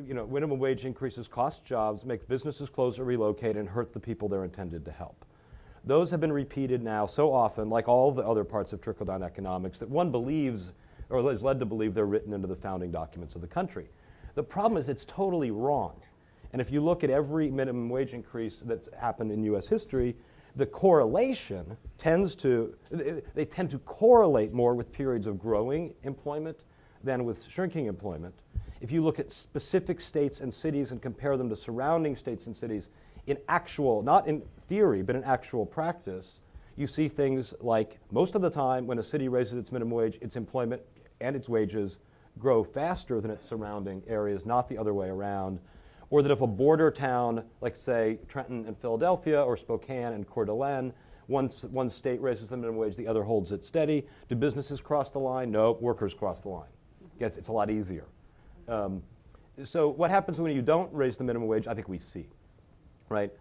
minimum wage increases cost jobs, make businesses close or relocate, and hurt the people they're intended to help. Those have been repeated now so often, like all the other parts of trickle-down economics, that one believes, or is led to believe, they're written into the founding documents of the country. The problem is it's totally wrong. And if you look at every minimum wage increase that's happened in US history, the correlation they tend to correlate more with periods of growing employment than with shrinking employment. If you look at specific states and cities and compare them to surrounding states and cities, in actual, not in theory, but in actual practice, you see things like most of the time when a city raises its minimum wage, its employment and its wages grow faster than its surrounding areas, not the other way around. Or that if a border town, like say Trenton and Philadelphia or Spokane and Coeur d'Alene, one state raises the minimum wage, the other holds it steady. Do businesses cross the line? No, workers cross the line. It's a lot easier. So what happens when you don't raise the minimum wage? I think we see, right?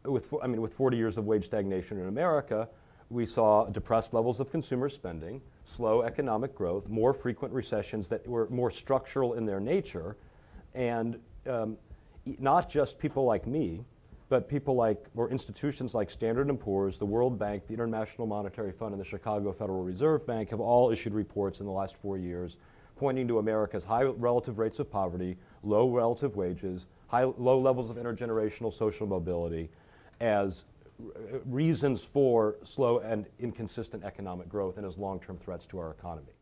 With 40 years of wage stagnation in America, we saw depressed levels of consumer spending, slow economic growth, more frequent recessions that were more structural in their nature, and not just people like me, but people like, or institutions like Standard & Poor's, the World Bank, the International Monetary Fund, and the Chicago Federal Reserve Bank have all issued reports in the last 4 years pointing to America's high relative rates of poverty, low relative wages, low levels of intergenerational social mobility as reasons for slow and inconsistent economic growth and as long-term threats to our economy.